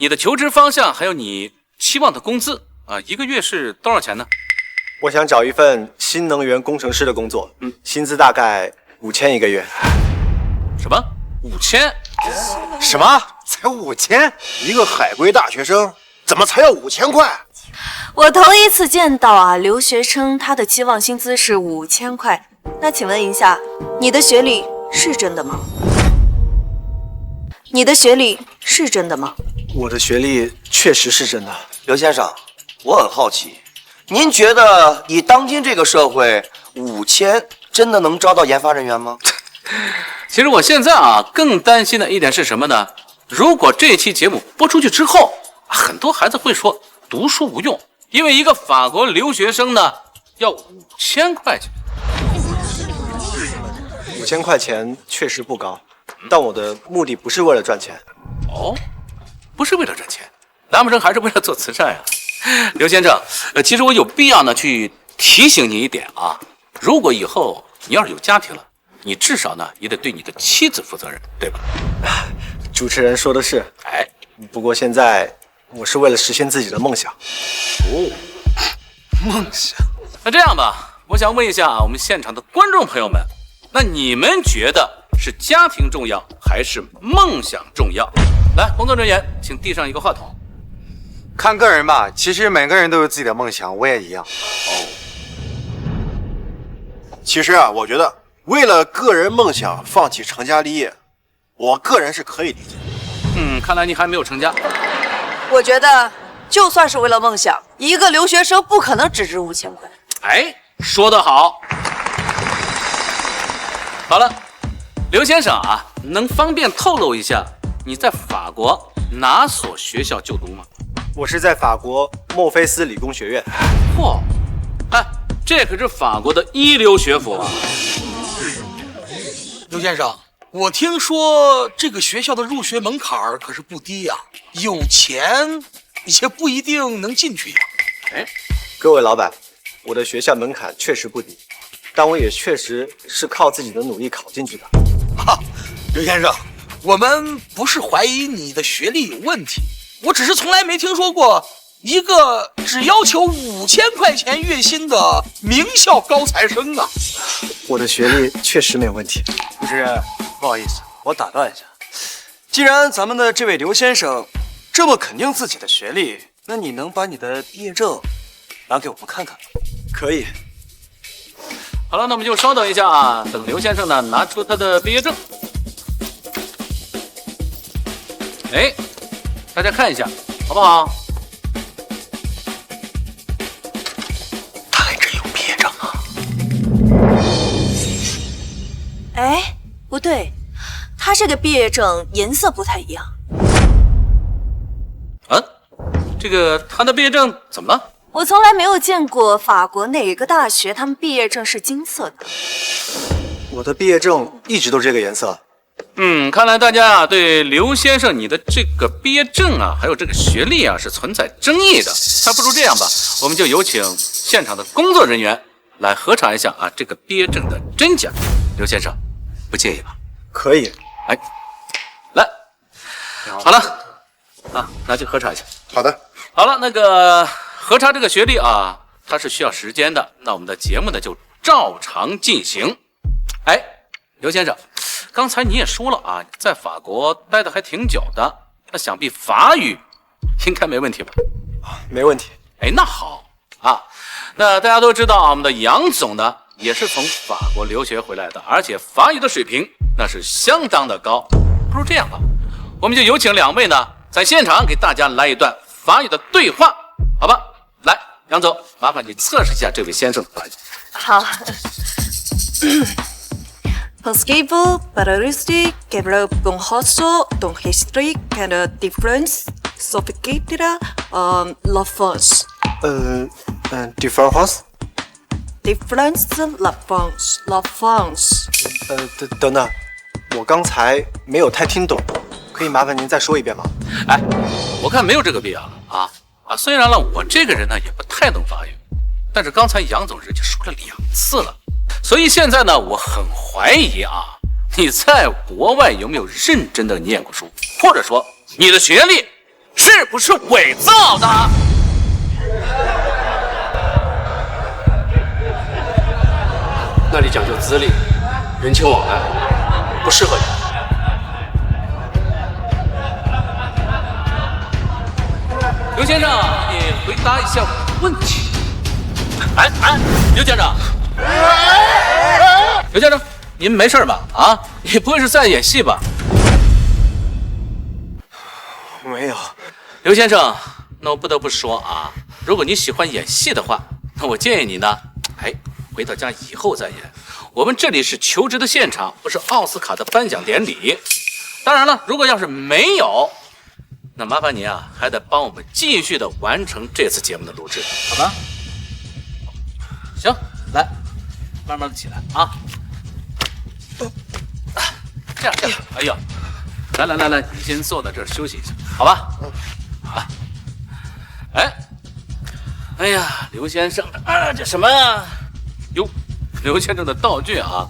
你的求职方向还有你期望的工资啊，一个月是多少钱呢？我想找一份新能源工程师的工作，薪资大概5000一个月。什么？5000？什么？才5000？一个海归大学生怎么才要5000块？我头一次见到啊，留学生他的期望薪资是5000块。那请问一下，你的学历是真的吗？你的学历是真的吗？我的学历确实是真的。刘先生，我很好奇，您觉得以当今这个社会，5000真的能招到研发人员吗？其实我现在啊，更担心的一点是什么呢？如果这期节目播出去之后，很多孩子会说读书无用，因为一个法国留学生呢要5000块钱。5000块钱确实不高，但我的目的不是为了赚钱。哦，不是为了赚钱，难不成还是为了做慈善呀？刘先生，其实我有必要呢去提醒你一点啊，如果以后你要是有家庭了，你至少呢也得对你的妻子负责任，对吧？主持人说的是，哎，不过现在我是为了实现自己的梦想。哦，梦想。那这样吧，我想问一下我们现场的观众朋友们，那你们觉得是家庭重要还是梦想重要？来，工作人员，请递上一个话筒。看个人吧，其实每个人都有自己的梦想，我也一样。其实啊，我觉得为了个人梦想放弃成家立业，我个人是可以理解的。看来你还没有成家。我觉得，就算是为了梦想，一个留学生不可能只值5000块。哎，说得好。好了，刘先生啊，能方便透露一下你在法国哪所学校就读吗？我是在法国墨菲斯理工学院。嚯，哎，这可是法国的一流学府啊！刘先生，我听说这个学校的入学门槛可是不低呀，有钱也不一定能进去呀。哎，各位老板，我的学校门槛确实不低，但我也确实是靠自己的努力考进去的。刘先生，我们不是怀疑你的学历有问题，我只是从来没听说过一个只要求5000块钱月薪的名校高材生啊。我的学历确实没有问题。主持人，不好意思，我打断一下。既然咱们的这位刘先生这么肯定自己的学历，那你能把你的毕业证拿给我们看看吗？可以。好了，那我们就稍等一下啊，等刘先生呢拿出他的毕业证。哎，大家看一下，好不好？他还真有毕业证啊！哎，不对，他这个毕业证颜色不太一样。啊，这个他的毕业证怎么了？我从来没有见过法国哪个大学他们毕业证是金色的。我的毕业证一直都这个颜色。看来大家啊对刘先生你的这个毕业证啊，还有这个学历啊是存在争议的。那不如这样吧，我们就有请现场的工作人员来核查一下啊这个毕业证的真假。刘先生，不介意吧？可以。哎，来，好了啊，拿去核查一下。好的。好了，那个核查这个学历啊，它是需要时间的。那我们的节目呢就照常进行。哎，刘先生，刚才你也说了啊，在法国待得还挺久的，那想必法语应该没问题吧？没问题。哎，那好啊。那大家都知道啊，我们的杨总呢也是从法国留学回来的，而且法语的水平那是相当的高。不如这样吧，我们就有请两位呢在现场给大家来一段法语的对话，好吧？来，杨总，麻烦你测试一下这位先生的法语。好。Pensez-vous parler quel bon hosto dans l'histoire quelle différence s'opère la France? Différence? Différence la France. 等等，我刚才没有太听懂，可以麻烦您再说一遍吗？哎，我看没有这个必要了啊！虽然呢，我这个人呢也不太懂法语，但是刚才杨总人家说了2次了。所以现在呢，我很怀疑啊，你在国外有没有认真的念过书，或者说你的学历是不是伪造的？那里讲究资历、人情往来，不适合你。刘先生，你回答一下我的问题。刘先生，刘先生，您没事吧？啊，你不会是在演戏吧？没有。刘先生，那我不得不说啊，如果你喜欢演戏的话，那我建议你呢，回到家以后再演。我们这里是求职的现场，不是奥斯卡的颁奖典礼。当然了，如果要是没有，那麻烦您啊，还得帮我们继续的完成这次节目的录制，好吗？行，来，慢慢的起来啊。这样，哎呀，来，你先坐在这儿休息一下，好吧？哎呀，刘先生啊，这什么啊？哟，刘先生的道具啊，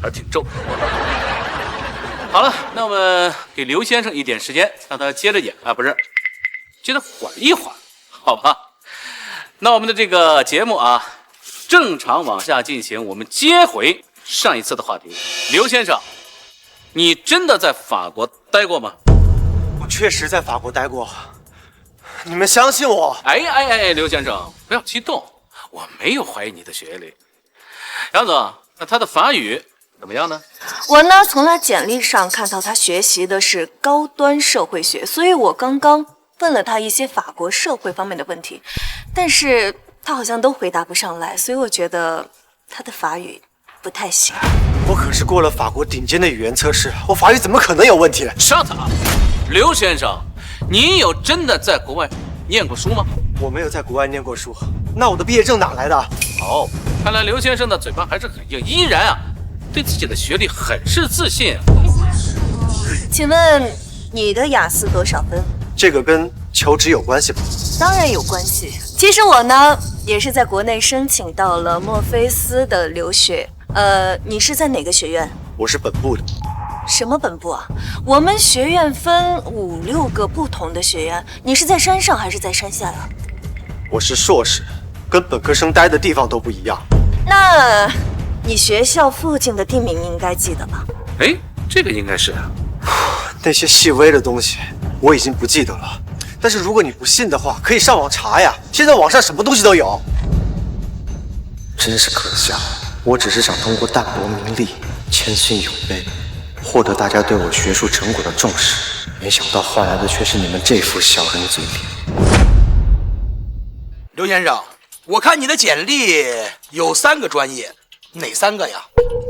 还是挺重。好了，那我们给刘先生一点时间，让他接着演啊，不是，接着缓一缓，好吧？那我们的这个节目啊，正常往下进行，我们接回上一次的话题。刘先生，你真的在法国待过吗？我确实在法国待过，你们相信我？刘先生，不要激动，我没有怀疑你的学历。杨总，那他的法语怎么样呢？我呢，从他简历上看到他学习的是高端社会学，所以我刚刚问了他一些法国社会方面的问题，但是他好像都回答不上来，所以我觉得他的法语不太行。我可是过了法国顶尖的语言测试，我法语怎么可能有问题？Shut up， 刘先生，你有真的在国外念过书吗？我没有在国外念过书，那我的毕业证哪来的？哦，看来刘先生的嘴巴还是很硬，依然啊对自己的学历很是自信。请问你的雅思多少分？这个跟求职有关系吗？当然有关系。其实我呢也是在国内申请到了墨菲斯的留学。你是在哪个学院？我是本部的。什么本部啊？我们学院分5、6个不同的学院，你是在山上还是在山下呀？我是硕士，跟本科生待的地方都不一样。那你学校附近的地名应该记得吧？这个应该是啊。那些细微的东西我已经不记得了，但是如果你不信的话，可以上网查呀。现在网上什么东西都有。真是可笑，我只是想通过淡泊名利、谦逊有卑，获得大家对我学术成果的重视，没想到换来的却是你们这副小人嘴脸。刘先生，我看你的简历有3个专业，哪3个呀？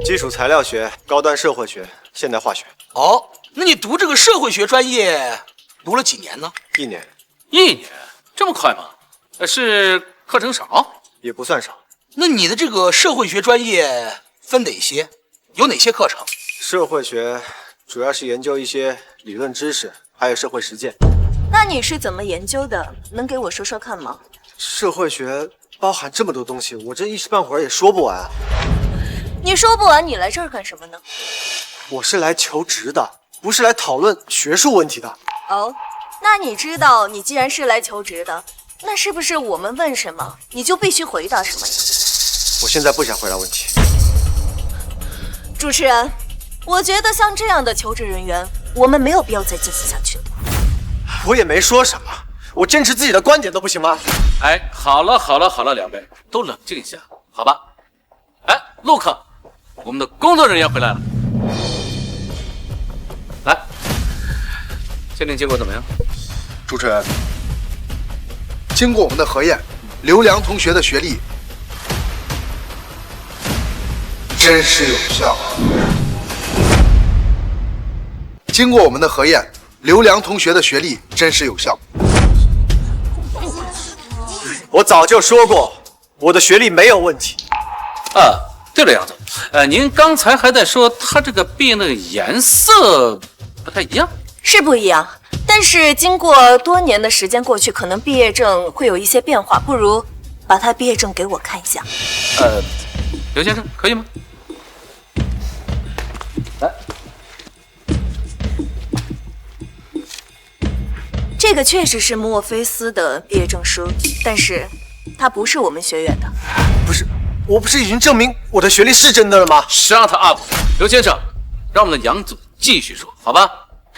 基础材料学、高端社会学、现代化学。哦，那你读这个社会学专业读了几年呢？1年。1年？这么快吗？是课程少？也不算少。那你的这个社会学专业分哪些？有哪些课程？社会学主要是研究一些理论知识，还有社会实践。那你是怎么研究的？能给我说说看吗？社会学包含这么多东西，我这一时半会儿也说不完。你说不完，你来这儿干什么呢？我是来求职的，不是来讨论学术问题的。哦，那你知道，你既然是来求职的，那是不是我们问什么，你就必须回答什么呀？我现在不想回答问题。主持人，我觉得像这样的求职人员，我们没有必要再进行下去。我也没说什么，我坚持自己的观点都不行吗？好了，两位都冷静一下，好吧？陆克，我们的工作人员回来了，来，鉴定结果怎么样？主持人，经过我们的核验，刘良同学的学历真实有效。经过我们的核验，刘良同学的学历真实有效。我早就说过，我的学历没有问题。对了，杨总，您刚才还在说他这个毕业那个颜色不太一样，是不一样，但是经过多年的时间过去，可能毕业证会有一些变化，不如把他毕业证给我看一下。刘先生，可以吗？来，这这个确实是墨菲斯的毕业证书，但是它不是我们学院的。不是，我不是已经证明我的学历是真的了吗 ？Shut up， 刘先生，让我们的杨总继续说，好吧？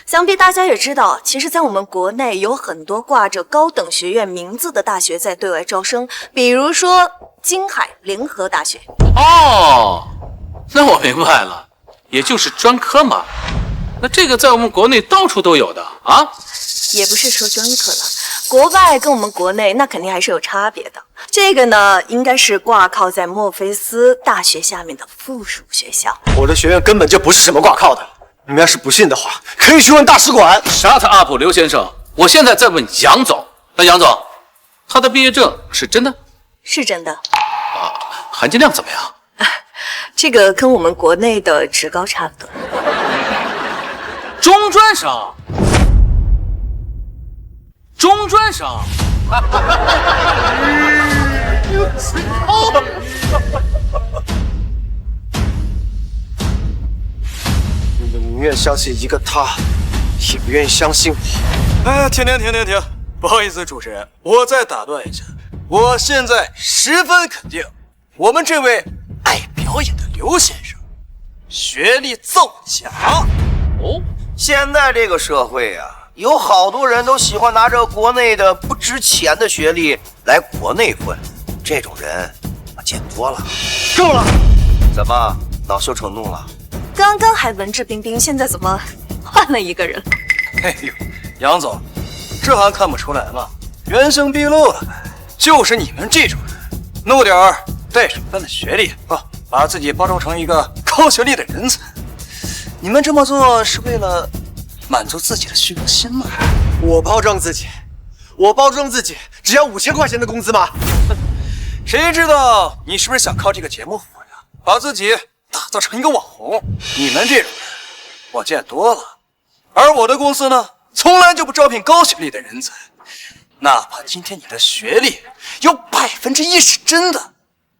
想必大家也知道，其实，在我们国内有很多挂着高等学院名字的大学在对外招生，比如说京海联合大学。哦，那我明白了，也就是专科嘛。那这个在我们国内到处都有的啊。也不是说专科了，国外跟我们国内那肯定还是有差别的。这个呢，应该是挂靠在墨菲斯大学下面的附属学校。我的学院根本就不是什么挂靠的。你们要是不信的话，可以去问大使馆。Shut up， 刘先生，我现在在问杨总。那杨总，他的毕业证是真的？是真的。含金量怎么样？这个跟我们国内的职高差不多。中专生。中专生。你们宁愿相信一个他，也不愿意相信我。哎，停！不好意思，主持人，我再打断一下。我现在十分肯定，我们这位爱表演的刘先生，学历造假。哦，现在这个社会啊，有好多人都喜欢拿着国内的不值钱的学历来国内混，这种人我见多了。够了！怎么恼羞成怒了？刚刚还文质彬彬，现在怎么换了一个人？哎呦，杨总，这还看不出来吗？原形毕露了，就是你们这种人，弄点带水分的学历啊，把自己包装成一个高学历的人才。你们这么做是为了满足自己的虚荣心吗？我包装自己，只要5000块钱的工资吗？谁知道你是不是想靠这个节目火呀？把自己打造成一个网红？你们这种人我见多了，而我的公司呢，从来就不招聘高学历的人才。哪怕今天你的学历有1%是真的，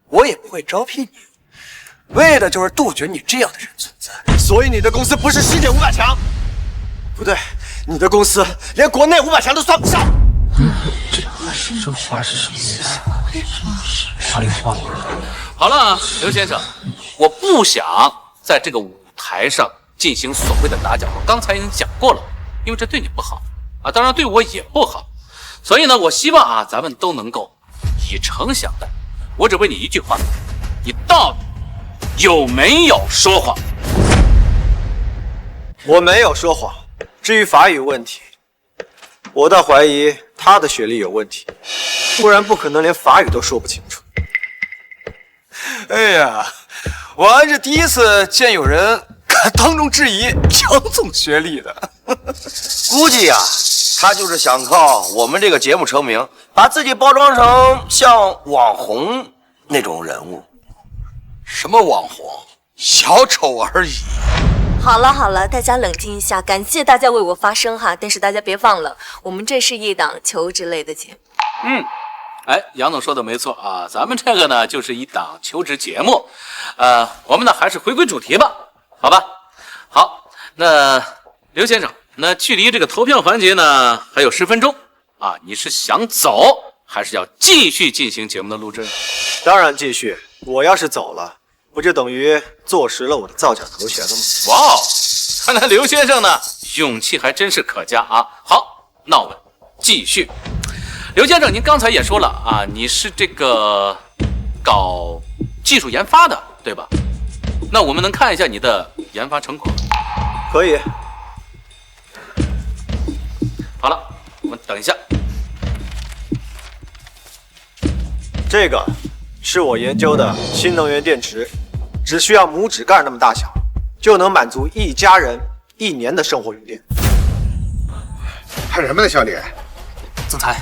我也不会招聘你，为的就是杜绝你这样的人存在。所以你的公司不是世界500强？不对，你的公司连国内500强都算不上。这话是什么意思？话里话外。好了，刘先生，我不想在这个舞台上进行所谓的打假，我刚才已经讲过了，因为这对你不好啊，当然对我也不好。所以呢，我希望啊，咱们都能够以诚相待。我只问你一句话，你到底有没有说谎？我没有说谎。至于法语问题，我倒怀疑他的学历有问题，不然不可能连法语都说不清楚。哎呀，我还是第一次见有人敢当众质疑杨总学历的。估计呀，他就是想靠我们这个节目成名，把自己包装成像网红那种人物。什么网红？小丑而已。好了，大家冷静一下，感谢大家为我发声哈。但是大家别忘了，我们这是一档求职类的节目。哎，杨总说的没错啊，咱们这个呢就是一档求职节目，我们呢还是回归主题吧，好吧？好，那刘先生，那距离这个投票环节呢还有10分钟啊，你是想走还是要继续进行节目的录制？当然继续，我要是走了，不就等于坐实了我的造假头衔了吗？哇哦，看来刘先生呢勇气还真是可嘉啊。好，那我们继续。刘先生，您刚才也说了啊，你是这个搞技术研发的，对吧？那我们能看一下你的研发成果？可以。好了，我们等一下。这个是我研究的新能源电池，只需要拇指盖那么大小，就能满足一家人1年的生活用电。看什么呢，小李？总裁，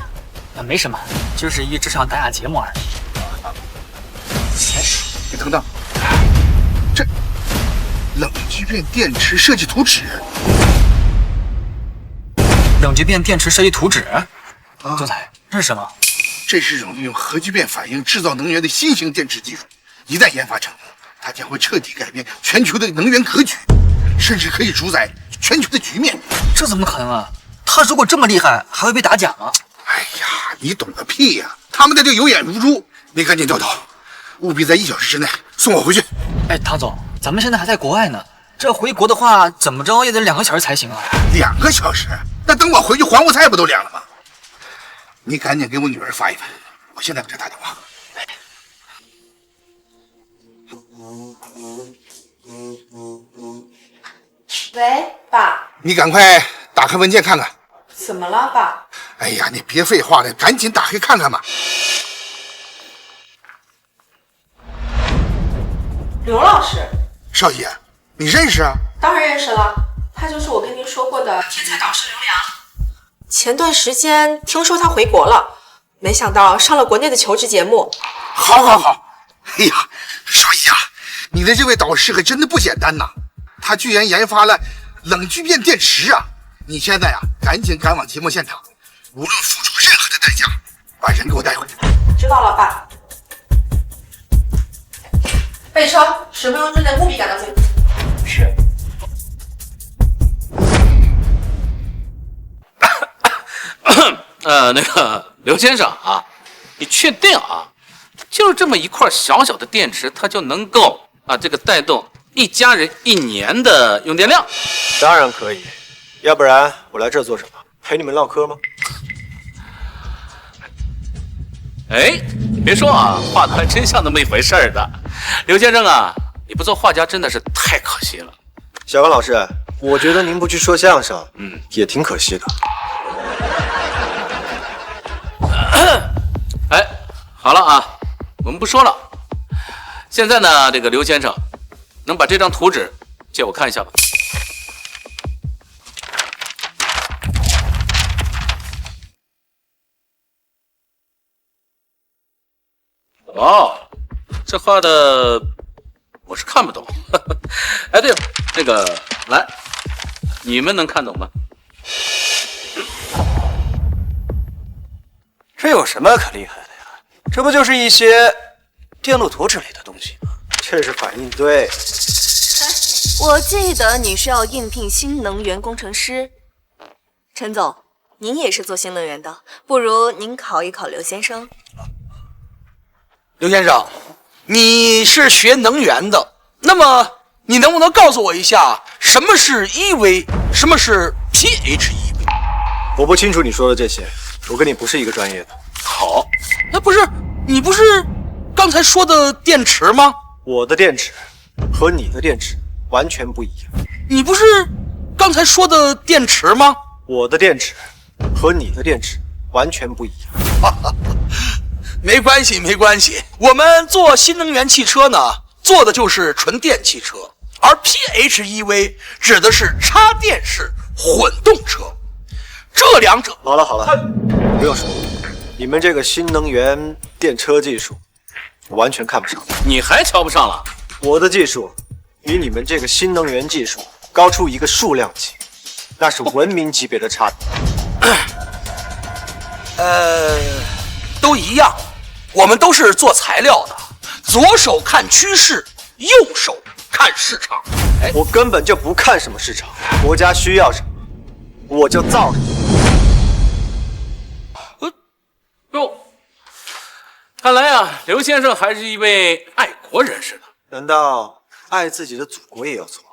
没什么，就是一场打假节目而已。你等等，这冷聚变电池设计图纸，冷聚变电池设计图纸。总裁，这是什么？这是种用核聚变反应制造能源的新型电池技术。一旦研发成功，它将会彻底改变全球的能源格局，甚至可以主宰全球的局面。这怎么可能啊？他如果这么厉害，还会被打假吗？哎呀，你懂个屁呀！他们那就有眼如珠，你赶紧掉头，务必在1小时之内送我回去。哎，唐总，咱们现在还在国外呢，这回国的话，怎么着也得2个小时才行啊。2个小时？那等我回去，黄瓜菜不都凉了吗？你赶紧给我女儿发一份，我现在给她打电话。喂，爸。你赶快打开文件看看。怎么了，爸？哎呀，你别废话了，赶紧打开看看吧。刘老师。少爷，你认识啊？当然认识了，他就是我跟您说过的天才导师刘良。前段时间听说他回国了，没想到上了国内的求职节目。好。哎呀，少爷啊，你的这位导师可真的不简单呐，他居然研发了冷聚变电池啊！你现在啊，赶紧赶往节目现场，无论付出任何的代价，把人给我带回去。知道了，爸。备车，10分钟之内务必赶到节目。是。那个刘先生啊，你确定啊？就是这么一块小小的电池，它就能够这个带动一家人1年的用电量？当然可以，要不然我来这做什么？陪你们唠嗑吗？哎，你别说啊，画的还真像那么一回事儿的。刘先生啊，你不做画家真的是太可惜了。小刚老师，我觉得您不去说相声，也挺可惜的。哎，好了啊，我们不说了。现在呢，这个刘先生，能把这张图纸借我看一下吧？哦，这画的我是看不懂。哎，对了，那个来，你们能看懂吗？这有什么可厉害的呀？这不就是一些电路图之类的东西吗？这是反应堆。我记得你是要应聘新能源工程师，陈总，您也是做新能源的，不如您考一考刘先生。刘先生，你是学能源的，那么你能不能告诉我一下，什么是EV，什么是 PHEV？ 我不清楚你说的这些，我跟你不是一个专业的。好，那不是你不是刚才说的电池吗？我的电池和你的电池完全不一样。你不是刚才说的电池吗？我的电池和你的电池完全不一样。没关系，没关系。我们做新能源汽车呢，做的就是纯电汽车，而 PHEV 指的是插电式混动车。这两者……好了，不用说，你们这个新能源电车技术，我完全看不上。你还瞧不上了？我的技术比你们这个新能源技术高出一个数量级，那是文明级别的差别。都一样。我们都是做材料的，左手看趋势，右手看市场。我根本就不看什么市场，国家需要什么，我就造什么。哟，看来啊，刘先生还是一位爱国人士的。难道爱自己的祖国也有错？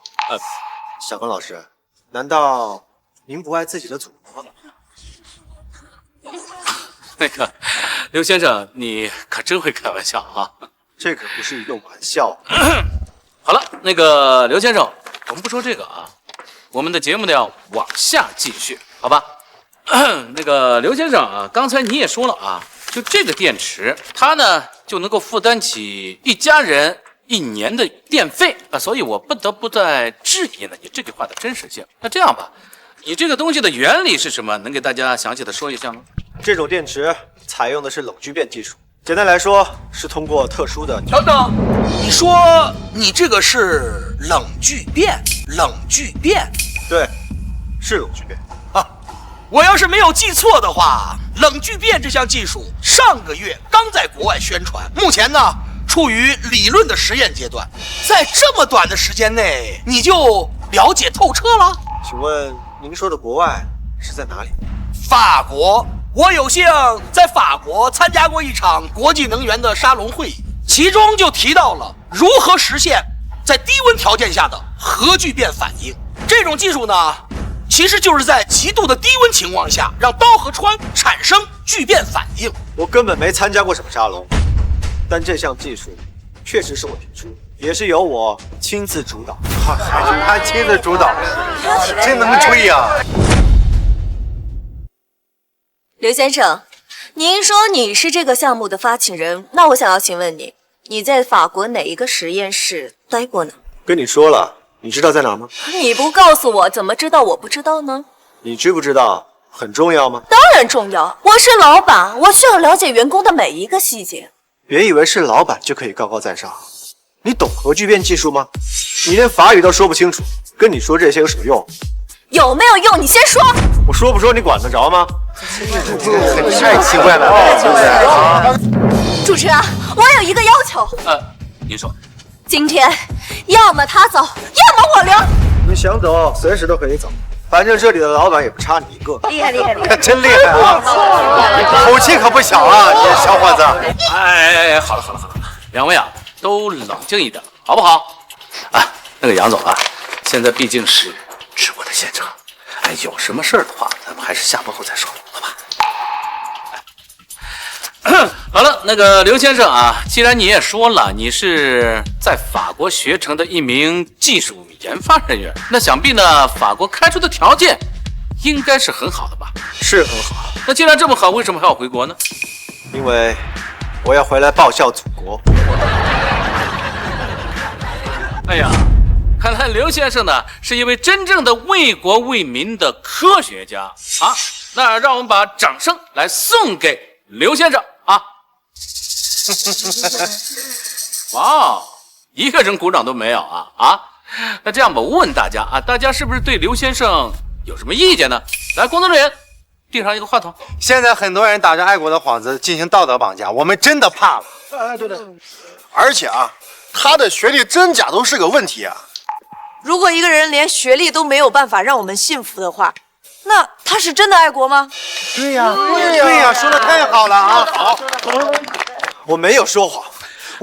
小刚老师，难道您不爱自己的祖国吗？那个刘先生，你可真会开玩笑啊！这可不是一个玩笑。好了，那个刘先生，我们不说这个啊，我们的节目呢要往下继续，好吧？那个刘先生啊，刚才你也说了啊，就这个电池，它呢就能够负担起一家人1年的电费啊，所以我不得不在质疑呢你这句话的真实性。那这样吧，你这个东西的原理是什么？能给大家详细的说一下吗？这种电池采用的是冷聚变技术，简单来说是通过特殊的……等等，你说你这个是冷聚变？冷聚变？对，是冷聚变。我要是没有记错的话，冷聚变这项技术上个月刚在国外宣传，目前呢处于理论的实验阶段。在这么短的时间内，你就了解透彻了？请问您说的国外是在哪里？法国。我有幸在法国参加过一场国际能源的沙龙会议，其中就提到了如何实现在低温条件下的核聚变反应。这种技术呢，其实就是在极度的低温情况下，让刀和氚产生聚变反应。我根本没参加过什么沙龙，但这项技术确实是我提出，也是由我亲自主导。还亲自主导，真能吹啊！刘先生，您说你是这个项目的发起人，那我想要请问你，你在法国哪一个实验室待过呢？跟你说了，你知道在哪吗？你不告诉我，怎么知道我不知道呢？你知不知道很重要吗？当然重要，我是老板，我需要了解员工的每一个细节。别以为是老板就可以高高在上。你懂核聚变技术吗？你连法语都说不清楚，跟你说这些有什么用？有没有用？你先说。我说不说你管得着吗？太奇怪了，主持人，我有一个要求。您说。今天要么他走，要么我留。你想走，随时都可以走，反正这里的老板也不差你一个。厉害厉害厉害！真厉害啊！口气可不小啊，你小伙子。哎，好了，两位啊，都冷静一点，好不好？啊，那个杨总啊，现在毕竟是直播的现场，哎，有什么事儿的话，咱们还是下播后再说，好吧？好了，那个刘先生啊，既然你也说了，你是在法国学成的一名技术研发人员，那想必呢，法国开出的条件应该是很好的吧？是很好。那既然这么好，为什么还要回国呢？因为我要回来报效祖国。哎呀，看来刘先生呢是一位真正的为国为民的科学家啊！那让我们把掌声来送给刘先生啊！哇，一个人鼓掌都没有啊！那这样吧，我问大家啊，大家是不是对刘先生有什么意见呢？来，工作人员递上一个话筒。现在很多人打着爱国的幌子进行道德绑架，我们真的怕了。对。而且啊，他的学历真假都是个问题啊。如果一个人连学历都没有办法让我们信服的话，那他是真的爱国吗？对呀，说的太好了啊！好，我没有说谎。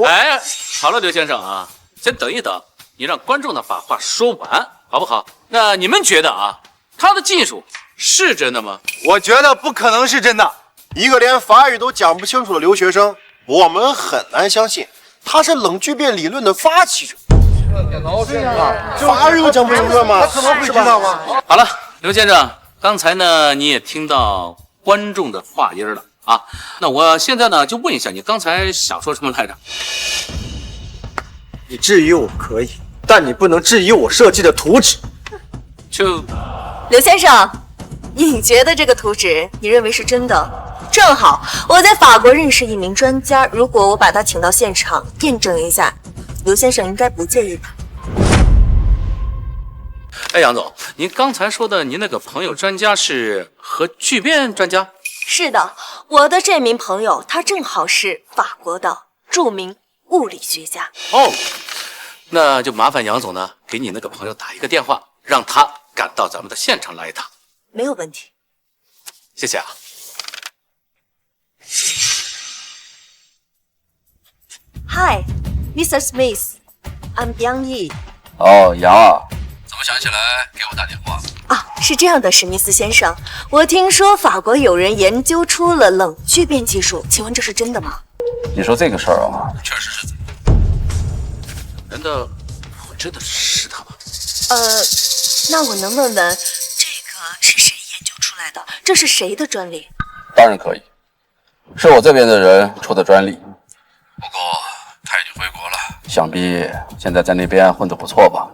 哎，好了，刘先生啊，先等一等，你让观众呢把话说完，好不好？那你们觉得啊，他的技术是真的吗？我觉得不可能是真的。一个连法语都讲不清楚的留学生，我们很难相信他是冷聚变理论的发起者。法语都讲不明白吗？他怎么会知道吗？好了，刘先生，刚才呢你也听到观众的话音了啊。那我现在呢就问一下，你刚才想说什么来着？你质疑我可以，但你不能质疑我设计的图纸。刘先生，你觉得这个图纸你认为是真的？正好我在法国认识一名专家，如果我把他请到现场验证一下，刘先生应该不介意吧？哎，杨总，您刚才说的您那个朋友专家是核聚变专家？是的，我的这名朋友他正好是法国的著名物理学家。哦，那就麻烦杨总呢给你那个朋友打一个电话，让他赶到咱们的现场来一趟。没有问题，谢谢啊。Hi, Mr. Smith, I'm Yang Yi。哦，杨啊，怎么想起来给我打电话？啊，是这样的，史密斯先生，我听说法国有人研究出了冷聚变技术，请问这是真的吗？你说这个事儿啊，确实是真的。难道我真的是他吗？那我能问问，这个是谁研究出来的？这是谁的专利？当然可以，是我这边的人出的专利。不过他已经回国了，想必现在在那边混得不错吧？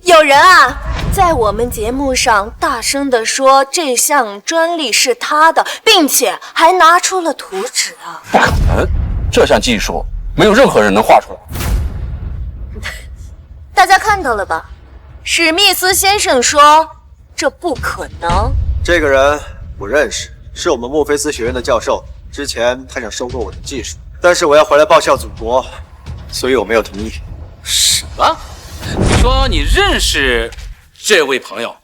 有人啊，在我们节目上大声地说这项专利是他的，并且还拿出了图纸啊！不可能，这项技术没有任何人能画出来。大家看到了吧？史密斯先生说这不可能。这个人我认识，是我们墨菲斯学院的教授。之前他想收购我的技术，但是我要回来报效祖国，所以我没有同意。什么？你说你认识这位朋友？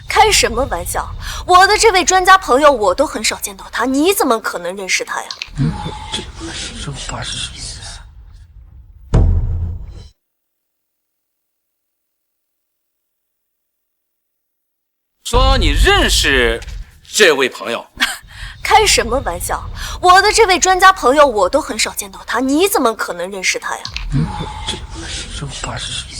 开什么玩笑！我的这位专家朋友，我都很少见到他，你怎么可能认识他呀？这话是什么？说你认识这位朋友？开什么玩笑！我的这位专家朋友，我都很少见到他，你怎么可能认识他呀？这话是什么？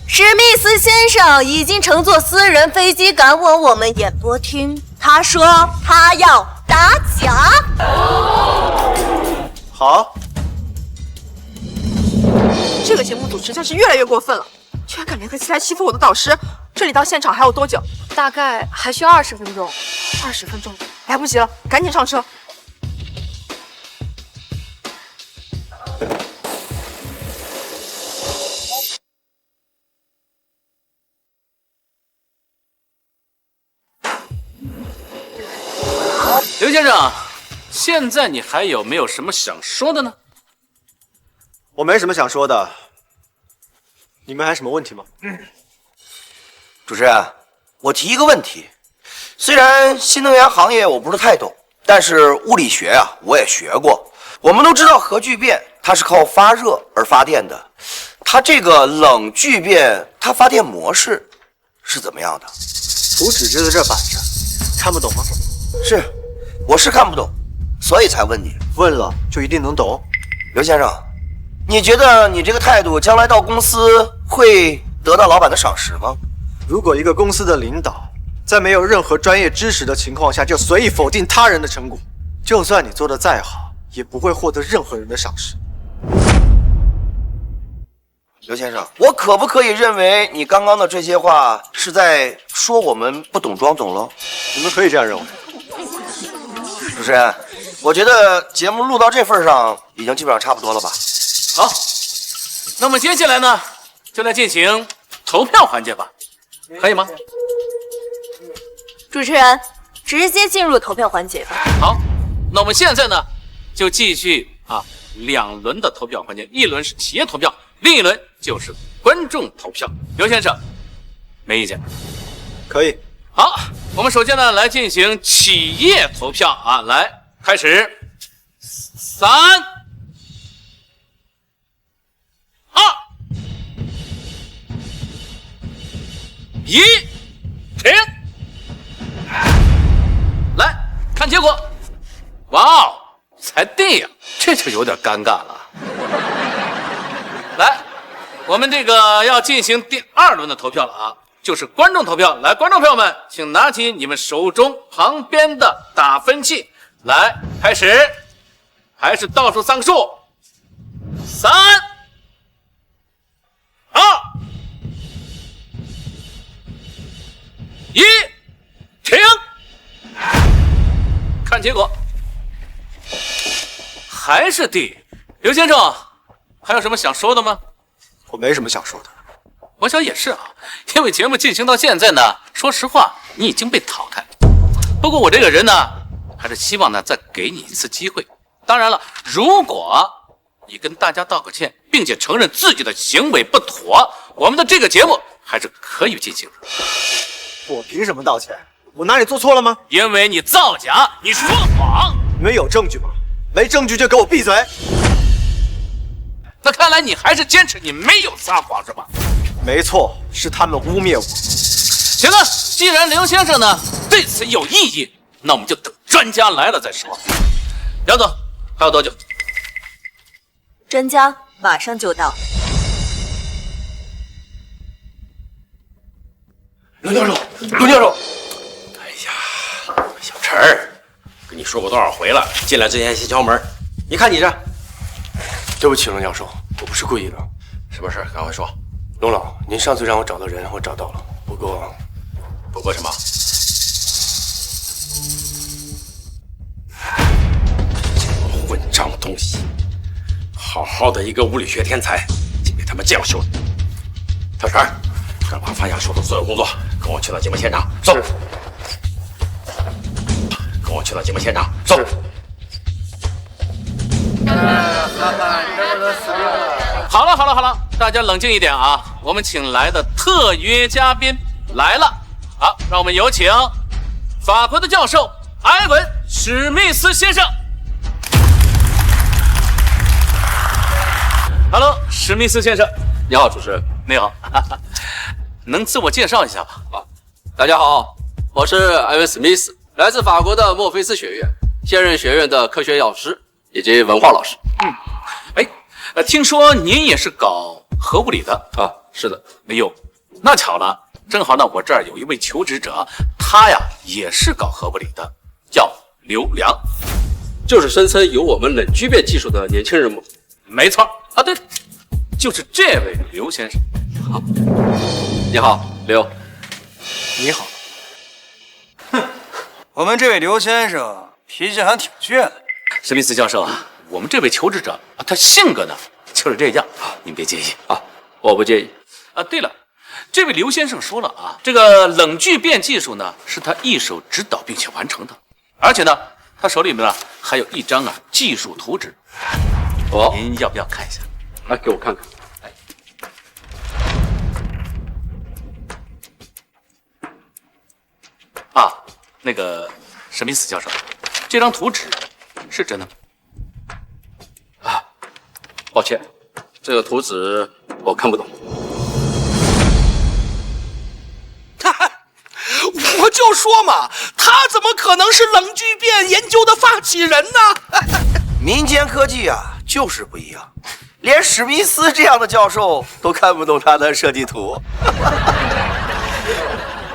史密斯先生已经乘坐私人飞机赶往我们演播厅，他说他要打假。好，这个节目组真是越来越过分了，居然敢联合起来欺负我的导师！这里到现场还有多久？大概还需要20分钟。20分钟，来不及了，赶紧上车！刘先生，现在你还有没有什么想说的呢？我没什么想说的。你们还有什么问题吗？主持人，我提一个问题。虽然新能源行业我不是太懂，但是物理学啊我也学过。我们都知道核聚变它是靠发热而发电的，它这个冷聚变它发电模式是怎么样的？图纸就在这摆着，看不懂吗？是，我是看不懂，所以才问你。问了就一定能懂？刘先生，你觉得你这个态度将来到公司会得到老板的赏识吗？如果一个公司的领导在没有任何专业知识的情况下就随意否定他人的成果，就算你做得再好，也不会获得任何人的赏识。刘先生，我可不可以认为你刚刚的这些话是在说我们不懂庄总喽？你们可以这样认为。主持人，我觉得节目录到这份上，已经基本上差不多了吧？好，那么接下来呢，就来进行投票环节吧，可以吗？主持人，直接进入投票环节吧。好，那我们现在呢，就继续2轮的投票环节，一轮是企业投票，另一轮就是观众投票。刘先生，没意见？可以。好，我们首先呢来进行企业投票啊，来开始，3、2、1，停！来看结果，哇哦，才对呀，这就有点尴尬了。来，我们这个要进行第2轮的投票了啊。就是观众投票，来，观众朋友们，请拿起你们手中旁边的打分器，来，开始，还是倒数3个数，3、2、1，停，看结果，还是 D。刘先生，还有什么想说的吗？我没什么想说的。我想也是啊，因为节目进行到现在呢，说实话，你已经被淘汰。不过我这个人呢，还是希望呢再给你一次机会。当然了，如果你跟大家道个歉，并且承认自己的行为不妥，我们的这个节目还是可以进行的。我凭什么道歉？我哪里做错了吗？因为你造假，你说谎。你们有证据吗？没证据就给我闭嘴。那看来你还是坚持你没有撒谎是吧？没错，是他们污蔑我。行了，既然刘先生呢对此有异议，那我们就等专家来了再说。梁总，还有多久？专家马上就到。刘教授，刘教授，哎呀，小陈儿，跟你说过多少回了，进来之前先敲门。你看你这，对不起，龙教授，我不是故意的。什么事？赶快说。龙老，您上次让我找的人，我找到了。不过什么？混账东西！好好的一个物理学天才，竟被他们这样羞辱。小陈，赶快放下手头所有工作，跟我去到节目现场。走。跟我去到节目现场。走。好了，大家冷静一点啊！我们请来的特约嘉宾来了，好，让我们有请法国的教授埃文·史密斯先生。Hello， 史密斯先生。你好，主持人。你好，能自我介绍一下吧？大家好，我是埃文·史密斯，来自法国的墨菲斯学院，现任学院的科学老师以及文化老师。听说您也是搞核物理的啊？是的。哎呦，那巧了，正好呢，我这儿有一位求职者，他呀也是搞核物理的，叫刘良，就是声称有我们冷聚变技术的年轻人吗？没错啊，对，就是这位刘先生。好，你好，刘。你好。哼，我们这位刘先生脾气还挺倔的。史密斯教授啊，我们这位求职者啊，他性格呢就是这样，您别介意啊。我不介意啊。对了，这位刘先生说了啊，这个冷聚变技术呢是他一手指导并且完成的，而且呢，他手里面呢还有一张技术图纸。您要不要看一下？来，给我看看。那个史密斯教授，这张图纸是真的吗？抱歉，这个图纸我看不懂。我就说嘛，他怎么可能是冷聚变研究的发起人呢？民间科技啊，就是不一样，连史密斯这样的教授都看不懂他的设计图。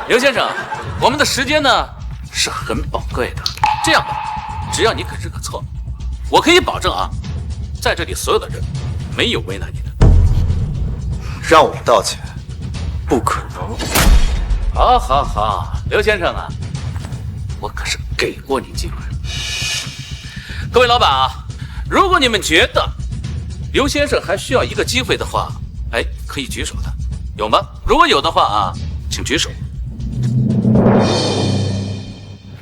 刘先生，我们的时间呢是很宝贵的，这样吧，只要你肯认个错，我可以保证啊，在这里所有的人没有为难你的。让我道歉，不可能。好，刘先生啊，我可是给过你机会。各位老板啊，如果你们觉得刘先生还需要一个机会的话，可以举手的，有吗？如果有的话啊，请举手。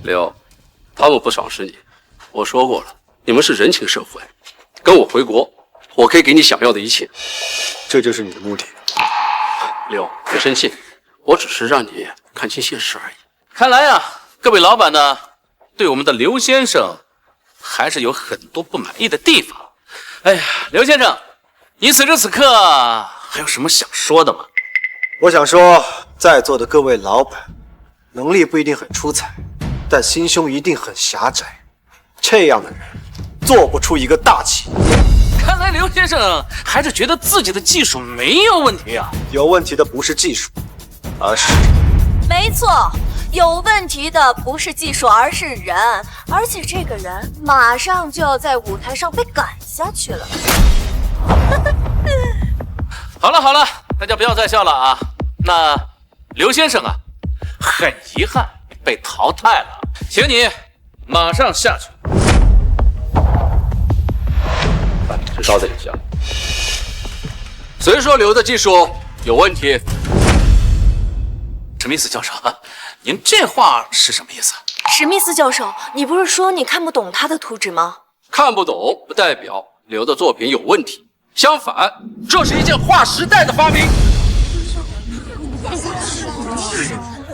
刘，他们不赏识你，我说过了，你们是人情社会，跟我回国，我可以给你想要的一切。这就是你的目的？刘，别生气，我只是让你看清现实而已。看来啊，各位老板呢，对我们的刘先生还是有很多不满意的地方。哎呀，刘先生，你此时此刻还有什么想说的吗？我想说，在座的各位老板，能力不一定很出彩，但心胸一定很狭窄。这样的人做不出一个大企业。看来刘先生还是觉得自己的技术没有问题啊。有问题的不是技术，而是……没错，有问题的不是技术，而是人。而且这个人马上就要在舞台上被赶下去了。好了，大家不要再笑了啊。那刘先生啊，很遗憾被淘汰了，请你马上下去。稍等一下，谁说刘的技术有问题？史密斯教授，您这话是什么意思？史密斯教授，你不是说你看不懂他的图纸吗？看不懂不代表刘的作品有问题，相反，这是一件划时代的发明。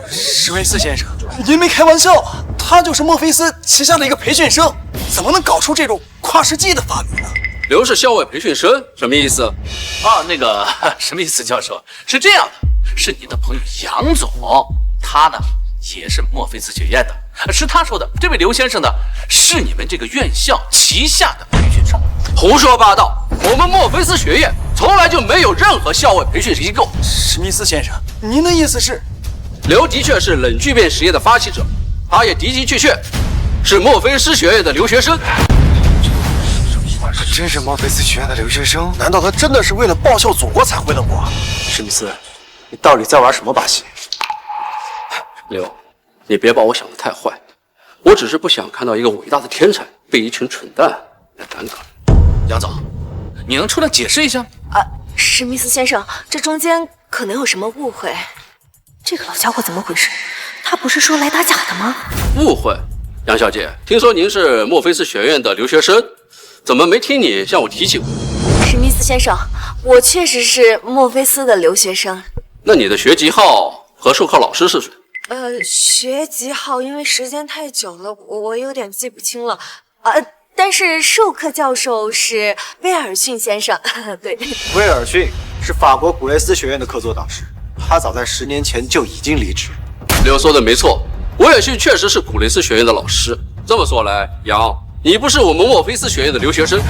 史密斯先生，您没开玩笑吧？他就是墨菲斯旗下的一个培训生，怎么能搞出这种跨世纪的发明呢？刘是校外培训生，什么意思？那个史密斯教授是这样的，是你的朋友杨总，他呢也是墨菲斯学院的，是他说的，这位刘先生呢是你们这个院校旗下的培训生。胡说八道！我们墨菲斯学院从来就没有任何校外培训机构。史密斯先生，您的意思是？刘的确是冷聚变实验的发起者，他也的确是墨菲斯学院的留学生。可真是墨菲斯学院的留学生？难道他真的是为了报效祖国才回了国？史密斯，你到底在玩什么把戏？刘，你别把我想得太坏，我只是不想看到一个伟大的天才被一群蠢蛋来耽搁。杨总，你能出来解释一下？史密斯先生，这中间可能有什么误会。这个老家伙怎么回事？他不是说来打假的吗？误会，杨小姐，听说您是墨菲斯学院的留学生，怎么没听你向我提起过？史密斯先生，我确实是墨菲斯的留学生。那你的学籍号和授课老师是谁？学籍号因为时间太久了，我有点记不清了。但是授课教授是威尔逊先生。对，威尔逊是法国古雷斯学院的客座导师，他早在10年前就已经离职。刘说的没错，威尔逊确实是古雷斯学院的老师。这么说来，杨，你不是我们墨菲斯学院的留学生？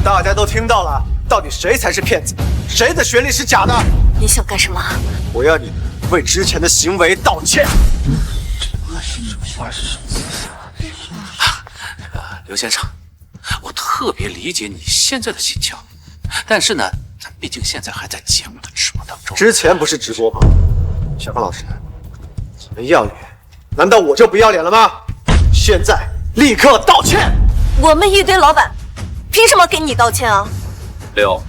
大家都听到了，到底谁才是骗子？谁的学历是假的？你想干什么？我要你为之前的行为道歉。刘先生，我特别理解你现在的心情，但是呢，咱毕竟现在还在节目的直播当中。之前不是直播吗？小康老师，你们要脸，难道我就不要脸了吗？现在立刻道歉！我们一堆老板，凭什么给你道歉啊？刘，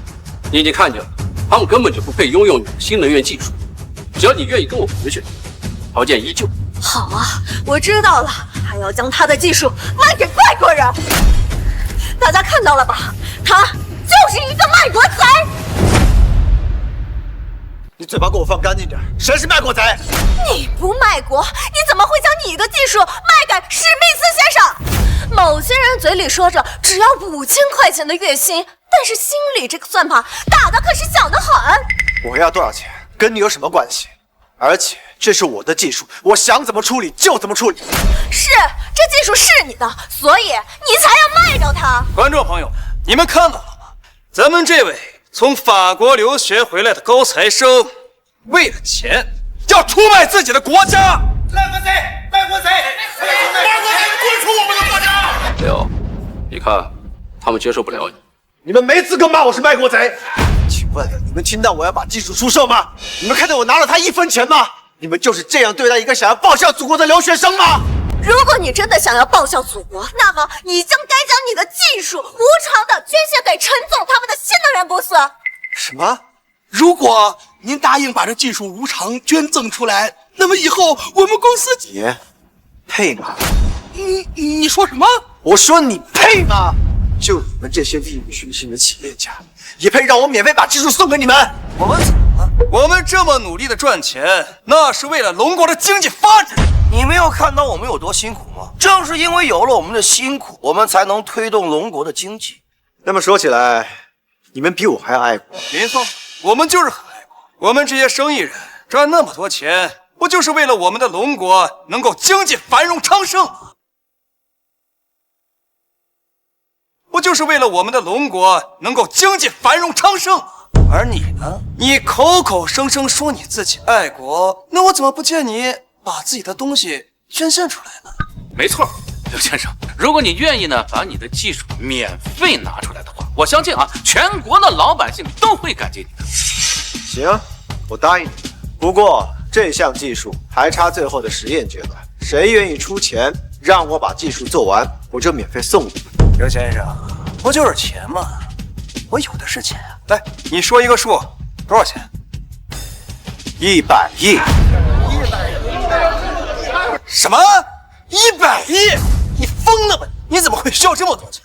你已经看见了，他们根本就不配拥有你的新能源技术。只要你愿意跟我回去，条件依旧。好啊，我知道了，还要将他的技术卖给外国人。大家看到了吧？他就是一个卖国贼。你嘴巴给我放干净点，谁是卖国贼？你不卖国，你怎么会将你的技术卖给史密斯先生？某些人嘴里说着只要5000块钱的月薪，但是心里这个算盘打的可是响得很。我要多少钱跟你有什么关系？而且这是我的技术，我想怎么处理就怎么处理。是，这技术是你的，所以你才要卖掉它。观众朋友，你们看到了吗？咱们这位从法国留学回来的高材生，为了钱要出卖自己的国家。卖国贼！卖国贼！卖国贼！滚出我们的国家！刘，你看，他们接受不了你。你们没资格骂我是卖国贼。请问你们听到我要把技术出售吗？你们看到我拿了他1分钱吗？你们就是这样对待一个想要报效祖国的留学生吗？如果你真的想要报效祖国，那么你将该将你的技术无偿的捐献给陈总他们的新能源公司。什么？如果您答应把这技术无偿捐赠出来，那么以后我们公司……你配吗？你说什么？我说你配吗？就你们这些利欲熏心的企业家，也配让我免费把技术送给你们？我们怎么了？我们这么努力的赚钱，那是为了龙国的经济发展。你没有看到我们有多辛苦吗？正是因为有了我们的辛苦，我们才能推动龙国的经济。那么说起来，你们比我还要爱国。林峰，我们就是很爱国。我们这些生意人赚那么多钱，不就是为了我们的龙国能够经济繁荣昌盛吗？不就是为了我们的龙国能够经济繁荣昌盛？而你呢？你口口声声说你自己爱国，那我怎么不见你把自己的东西捐献出来呢？没错，刘先生，如果你愿意呢，把你的技术免费拿出来的话，我相信啊，全国的老百姓都会感激你的。行，我答应你。不过这项技术还差最后的实验阶段，谁愿意出钱让我把技术做完，我就免费送你。刘先生，不就是钱吗？我有的是钱啊！来，你说一个数，多少钱？100亿。什么？100亿？你疯了吧？你怎么会需要这么多钱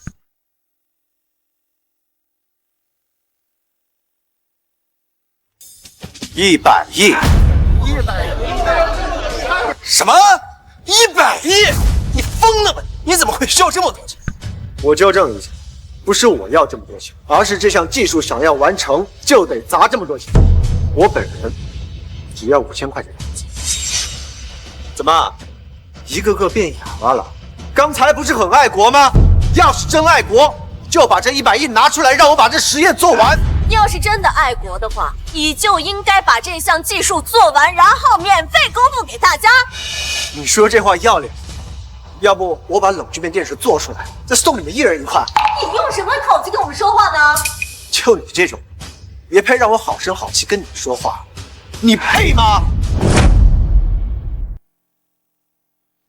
？100亿。什么？100亿？你疯了吧？你怎么会需要这么多钱？我纠正一下，不是我要这么多钱，而是这项技术想要完成就得砸这么多钱。我本人只要5000块钱。怎么，一个个变哑巴了？刚才不是很爱国吗？要是真爱国，就把这100亿拿出来，让我把这实验做完。要是真的爱国的话，你就应该把这项技术做完，然后免费公布给大家。你说这话要脸？要不我把冷聚变电池做出来，再送你们1人1块。你用什么口气跟我们说话呢？就你这种，也配让我好声好气跟你说话？你配吗？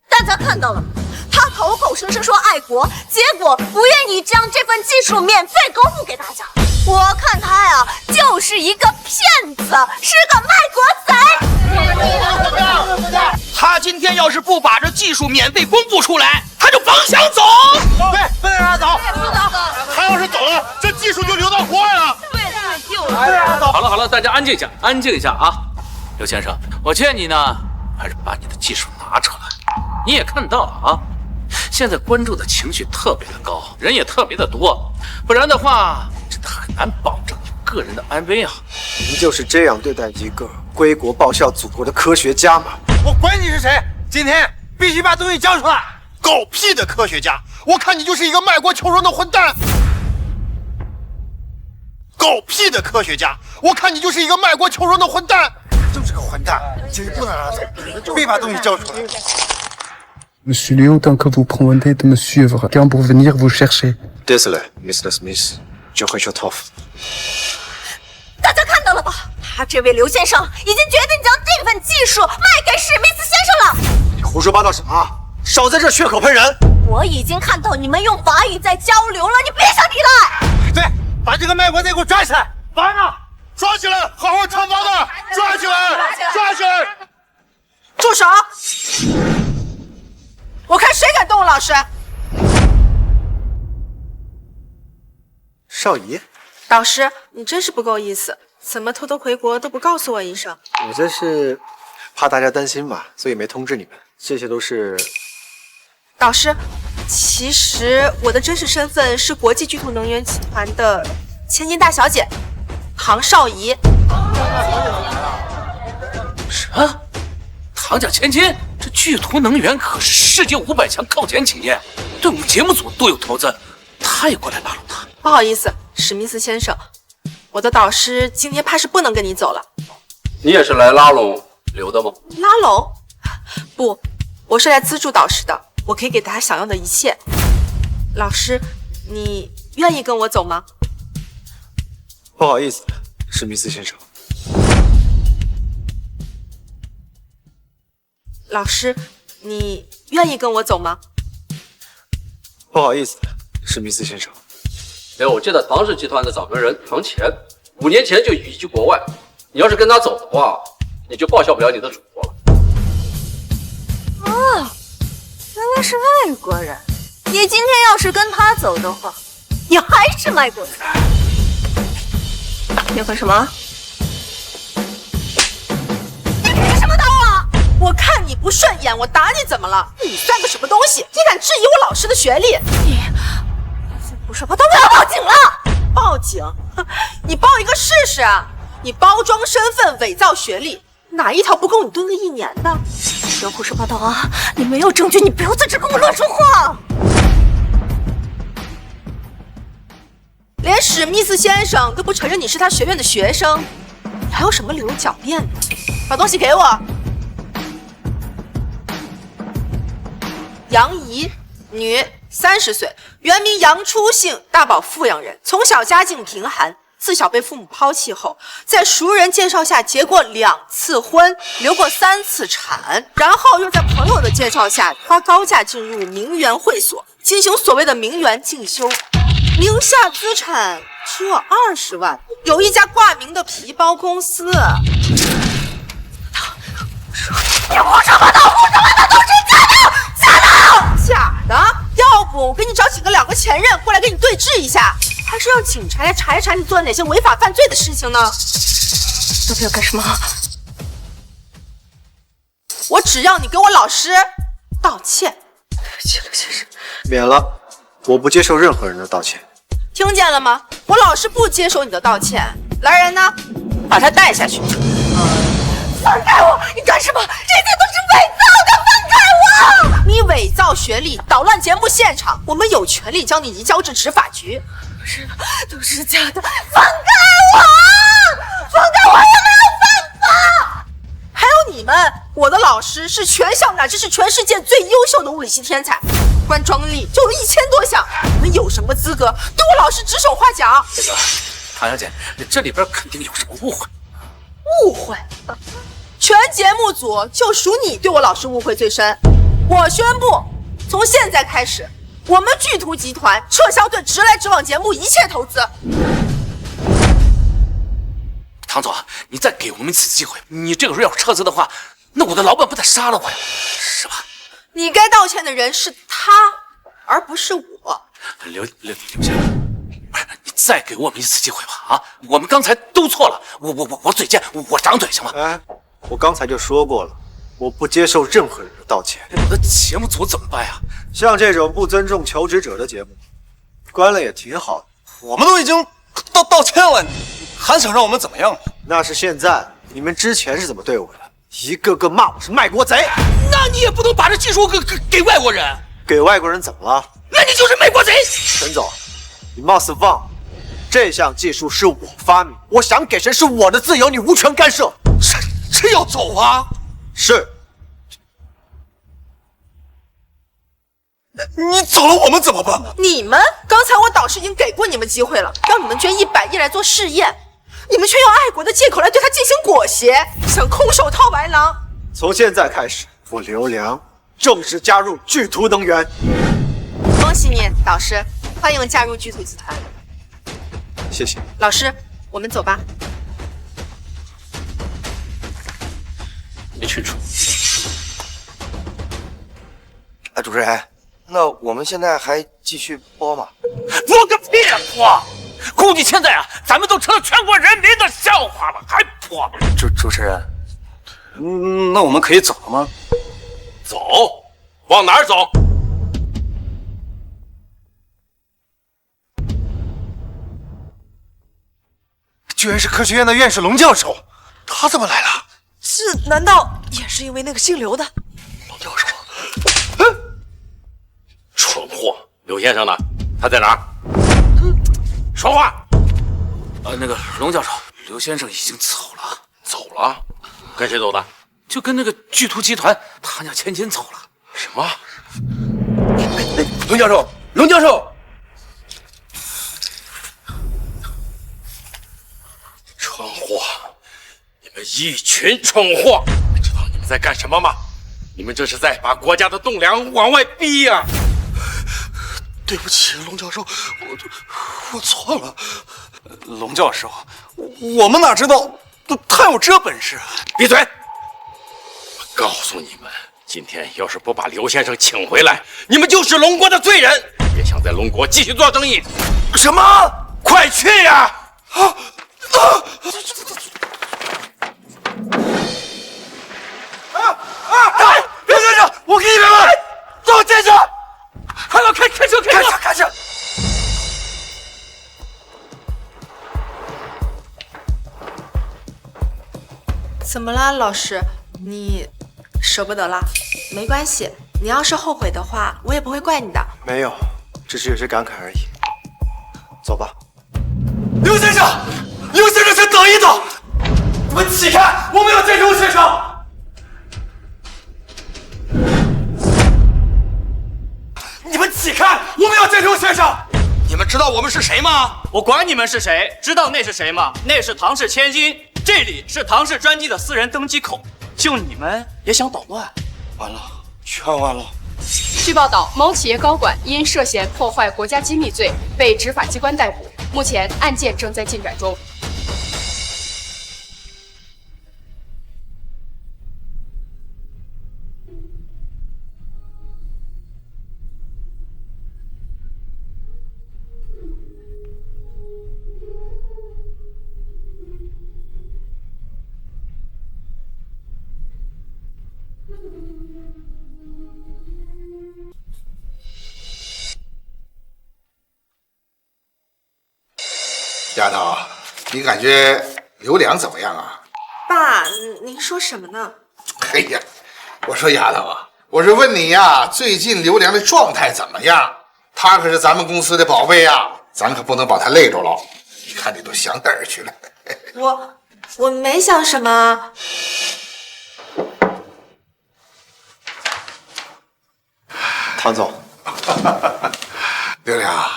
大家看到了吗？他口口声声说爱国，结果不愿意将这份技术免费公布给大家。我看他呀，就是一个骗子，是个卖国贼。他今天要是不把这技术免费公布出来，他就甭想走。对，不能让他走。他要是走了，这技术就流到国外了。安静一下，安静一下啊！刘先生，我建议呢，还是把你的技术拿出来。你也看到了啊，现在观众的情绪特别的高，人也特别的多，不然的话，真的很难保证你个人的安危啊。您就是这样对待一个归国报效祖国的科学家吗？我管你是谁，今天必须把东西交出来！狗屁的科学家，我看你就是一个卖国求荣的混蛋！狗屁的科学家，我看你就是一个卖国求荣的混蛋！就是个混蛋，今天不能让他走，必把东西交出来！ Monsieur Léon, tant que vous promettez de me suivre, quand pour venir vous chercher. Désolé, Mr. Smith， 就会说 tough。大家看到了吧？他这位刘先生已经决定将这份技术卖给史密斯先生了。你胡说八道什么？少在这血口喷人！我已经看到你们用法语在交流了，你别想抵赖。对，把这个卖国贼给我抓起来！法呢？抓起来，好好惩罚他！抓起来，抓起来！住手！我看谁敢动我老师！少仪，导师，你真是不够意思，怎么偷偷回国都不告诉我一声？我这是怕大家担心嘛，所以没通知你们。这些都是……导师，其实我的真实身份是国际巨兔能源集团的千金大小姐唐少仪。什么？唐家千金？这巨图能源可是世界500强靠前企业，对我们节目组都有投资，他也过来拉拢他。不好意思，史密斯先生，我的导师今天怕是不能跟你走了。你也是来拉拢刘的吗？拉拢？不，我是来资助导师的，我可以给他想要的一切。老师，你愿意跟我走吗？不好意思，史密斯先生。老师，你愿意跟我走吗？不好意思，史密斯先生。我记得唐氏集团的掌门人唐乾5年前就移居国外，你要是跟他走的话，你就报效不了你的祖国了。哦，原来是外国人。你今天要是跟他走的话，你还是卖国贼。你要干什么？你凭什么打我？我看你不顺眼，我打你怎么了？你算个什么东西？你敢质疑我老师的学历？你胡说八道！我要报警了！报警？你报一个试试啊！你包装身份，伪造学历，哪一条不够你蹲个1年的？不要胡说八道啊！你没有证据，你不要在这跟我乱说话。连史密斯先生都不承认你是他学院的学生，你还有什么理由狡辩呢？把东西给我。杨怡，女，30岁，原名杨初姓，大宝富阳人，从小家境贫寒，自小被父母抛弃后，在熟人介绍下结过2次婚，流过3次产，然后又在朋友的介绍下花高价进入名媛会所，进行所谓的名媛进修，名下资产只有20万，有一家挂名的皮包公司。你胡说八道，胡说八道都是假的，假的，假的！要不我给你找几个2个前任过来跟你对峙一下，还是让警察来查一查你做了哪些违法犯罪的事情呢？到底要干什么？我只要你给我老师道歉。对不起，刘先生。免了，我不接受任何人的道歉。听见了吗？我老师不接受你的道歉。来人呢，把他带下去。放开我！你干什么？这些都是伪造的！放开我！你伪造学历，捣乱节目现场，我们有权利将你移交至执法局。都是假的！放开我！放开我！也没有犯法！还有你们，我的老师是全校乃至是全世界最优秀的物理系天才，关专利就有1000多项，你们有什么资格对我老师指手画脚？这个唐小姐，这里边肯定有什么误会。误会？全节目组就属你对我老师误会最深。我宣布，从现在开始，我们巨图集团撤销对直来直往节目一切投资。唐总，你再给我们一次机会，你这个时候要撤资的话，那我的老板不得杀了我呀，是吧？你该道歉的人是他，而不是我。刘先生，不是你再给我们一次机会吧！啊，我们刚才都错了，我嘴贱，我长嘴行吗？哎，我刚才就说过了，我不接受任何人的道歉。我的节目组怎么办呀？像这种不尊重求职者的节目，关了也挺好的。我们都已经道歉了，你还想让我们怎么样？那是现在，你们之前是怎么对我的？一个个骂我是卖国贼。那你也不能把这技术给外国人。给外国人怎么了？那你就是卖国贼。陈总，你貌似忘了，这项技术是我发明，我想给谁是我的自由，你无权干涉。这要走啊？是。你走了，我们怎么办？你们刚才我导师已经给过你们机会了，让你们捐100亿来做试验，你们却用爱国的借口来对他进行裹挟，想空手套白狼。从现在开始，我刘良正式加入巨图能源。恭喜你，导师，欢迎加入巨图集团。谢谢。老师，我们走吧。没清楚。哎，主持人，那我们现在还继续播吗？播个屁呀！播！估计现在啊，咱们都成了全国人民的笑话了，还播？主持人，那我们可以走了吗？走，往哪儿走？居然是科学院的院士龙教授，他怎么来了？这难道也是因为那个姓刘的？龙教授，蠢货！刘先生呢？他在哪儿？说话！那个龙教授，刘先生已经走了。走了？跟谁走的？就跟那个巨图集团他娘千金走了。什么？龙教授，龙教授！蠢货！你们一群蠢货！你知道你们在干什么吗？你们这是在把国家的栋梁往外逼呀！对不起，龙教授，我错了。龙教授，我们哪知道他有这本事？闭嘴！我告诉你们，今天要是不把刘先生请回来，你们就是龙国的罪人，别想在龙国继续做生意。什么？快去呀！刘先生，我给你们了，走进去！快点开车！开车！怎么啦，老师？你舍不得啦？没关系，你要是后悔的话，我也不会怪你的。没有，只是有些感慨而已。走吧。刘先生，请等一等！你们起开，我们要见刘先生！你们起开，我们要见刘先生！你们知道我们是谁吗？我管你们是谁，知道那是谁吗？那是唐氏千金，这里是唐氏专机的私人登机口。就你们也想捣乱？完了，全完了！据报道，某企业高管因涉嫌破坏国家机密罪被执法机关逮捕，目前案件正在进展中。丫头，你感觉刘良怎么样啊？爸，您说什么呢？哎呀，我说丫头啊，我是问你呀，最近刘良的状态怎么样？他可是咱们公司的宝贝呀，咱可不能把他累着了。你看你都想哪儿去了？我没想什么。唐总，刘良，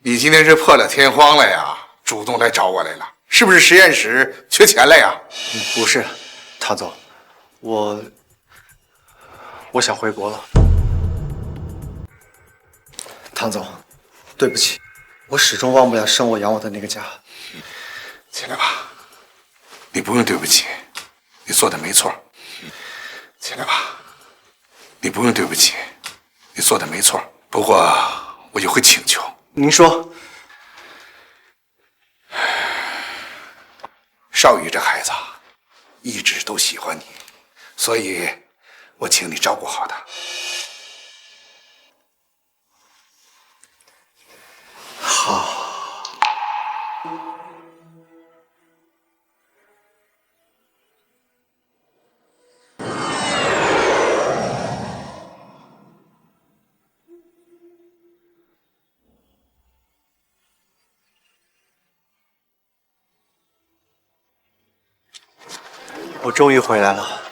你今天是破了天荒了呀？主动来找我来了，是不是实验室缺钱了呀？不是，唐总，我想回国了。唐总，对不起，我始终忘不了生我养我的那个家。起来吧，你不用对不起，你做的没错。起来吧，你不用对不起，你做的没错。不过我有个请求。您说。少宇这孩子啊，一直都喜欢你，所以我请你照顾好他。好。我终于回来了。